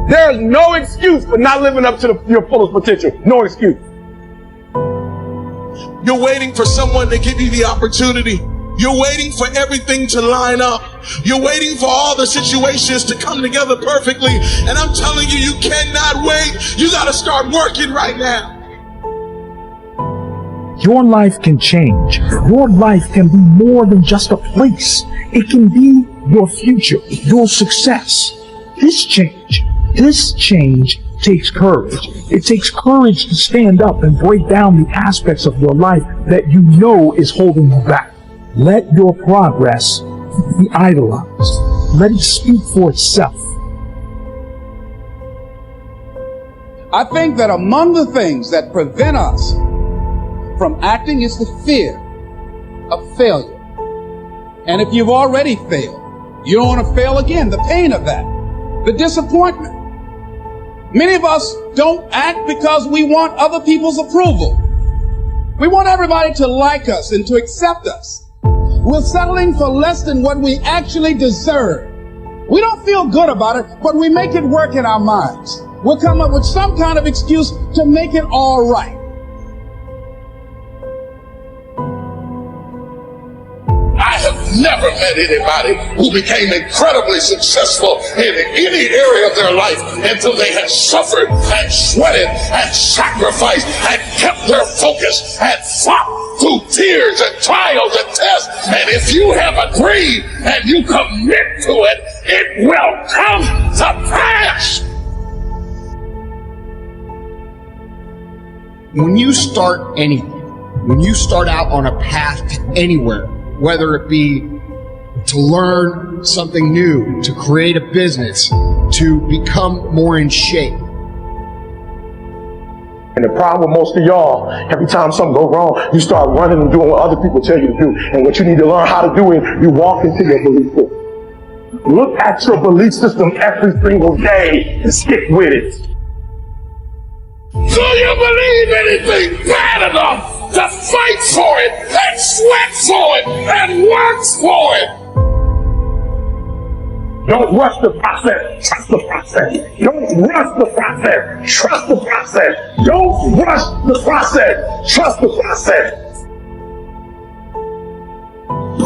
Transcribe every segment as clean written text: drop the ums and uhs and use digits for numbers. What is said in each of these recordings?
There's no excuse for not living up to your fullest potential. No excuse. You're waiting for someone to give you the opportunity. You're waiting for everything to line up. You're waiting for all the situations to come together perfectly. And I'm telling you, you cannot wait. You got to start working right now. Your life can change. Your life can be more than just a place. It can be your future, your success. This change takes courage. It takes courage to stand up and break down the aspects of your life that you know is holding you back. Let your progress be idolized. Let it speak for itself. I think that among the things that prevent us from acting is the fear of failure. And if you've already failed, you don't want to fail again. The pain of that, the disappointment. Many of us don't act because we want other people's approval. We want everybody to like us and to accept us. We're settling for less than what we actually deserve. We don't feel good about it, but we make it work in our minds. We'll come up with some kind of excuse to make it all right. I have never met anybody who became incredibly successful in any area of their life until they had suffered and sweated and sacrificed and kept their focus and fought through tears and trials and tests. And if you have a dream and you commit to it, it will come to pass. When you start anything, when you start out on a path to anywhere, whether it be to learn something new, to create a business, to become more in shape. And the problem with most of y'all, every time something goes wrong, you start running and doing what other people tell you to do. And what you need to learn how to do is you walk into your belief system. Look at your belief system every single day and stick with it. Do you believe anything bad enough to fight for it and sweat for it and work for it? Don't rush the process. Trust the process. Don't rush the process. Trust the process. Don't rush the process. Trust the process.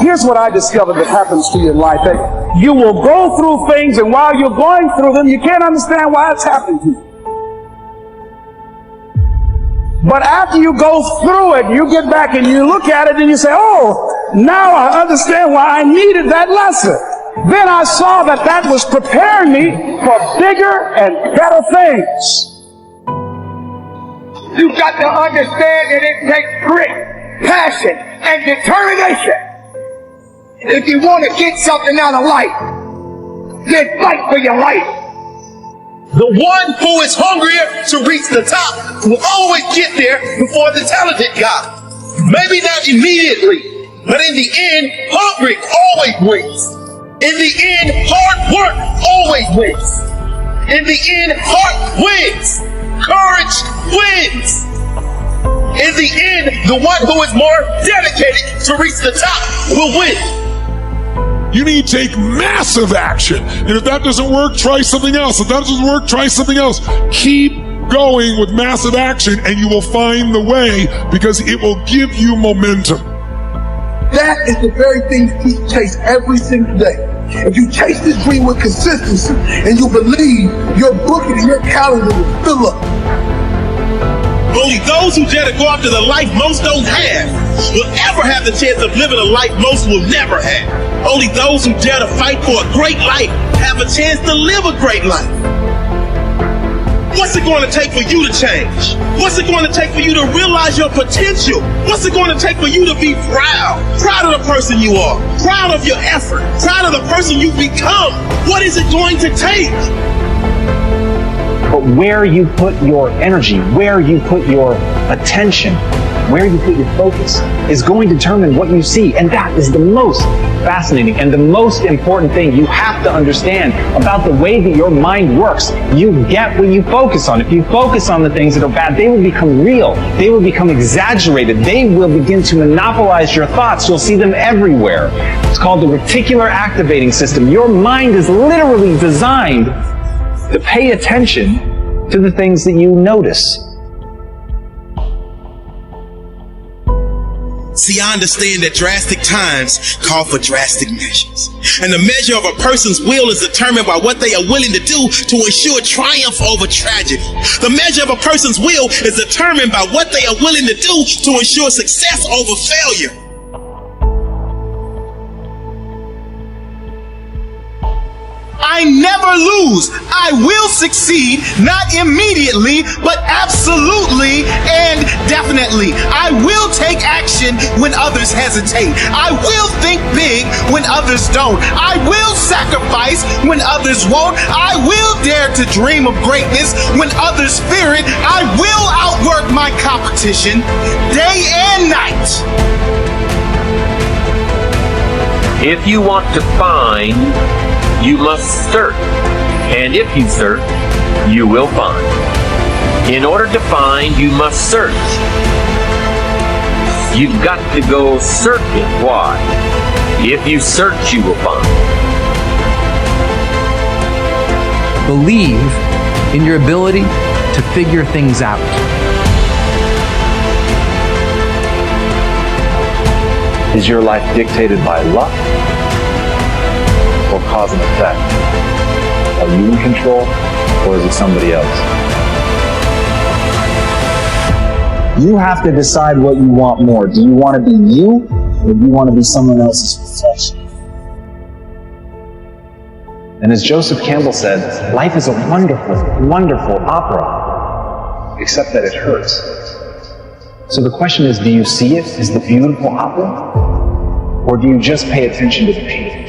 Here's what I discovered that happens to you in life. That you will go through things, and while you're going through them, you can't understand why it's happening to you. But after you go through it, you get back and you look at it and you say, oh, now I understand why I needed that lesson. Then I saw that that was preparing me for bigger and better things. You've got to understand that it takes grit, passion, and determination. If you want to get something out of life, then fight for your life. The one who is hungrier to reach the top will always get there before the talented guy. Maybe not immediately, but in the end, hungry always wins. In the end, hard work always wins. In the end, heart wins. Courage wins. In the end, the one who is more dedicated to reach the top will win. You need to take massive action. And if that doesn't work, try something else. If that doesn't work, try something else. Keep going with massive action and you will find the way, because it will give you momentum. That is the very thing that you chase every single day. If you chase this dream with consistency and you believe, your booking and your calendar will fill up. Only those who dare to go after the life most don't have will ever have the chance of living a life most will never have. Only those who dare to fight for a great life have a chance to live a great life. What's it going to take for you to change? What's it going to take for you to realize your potential? What's it going to take for you to be proud? Proud of the person you are. Proud of your effort. Proud of the person you've become. What is it going to take? But where you put your energy, where you put your attention, where you put your focus is going to determine what you see. And that is the most fascinating and the most important thing you have to understand about the way that your mind works. You get what you focus on. If you focus on the things that are bad, they will become real. They will become exaggerated. They will begin to monopolize your thoughts. You'll see them everywhere. It's called the reticular activating system. Your mind is literally designed to pay attention to the things that you notice. See, I understand that drastic times call for drastic measures. And the measure of a person's will is determined by what they are willing to do to ensure triumph over tragedy. The measure of a person's will is determined by what they are willing to do to ensure success over failure. I never lose. I will succeed, not immediately, but absolutely and definitely. I will take action when others hesitate. I will think big when others don't. I will sacrifice when others won't. I will dare to dream of greatness when others fear it. I will outwork my competition day and night. If you want to find, you must search, and if you search, you will find. In order to find, you must search. You've got to go searching. Why? If you search, you will find. Believe in your ability to figure things out. Is your life dictated by luck or cause and effect? Are you in control, or is it somebody else? You have to decide what you want more. Do you want to be you, or do you want to be someone else's reflection? And as Joseph Campbell said, life is a wonderful, wonderful opera, except that it hurts. So the question is, do you see it as the beautiful opera, or do you just pay attention to the pain?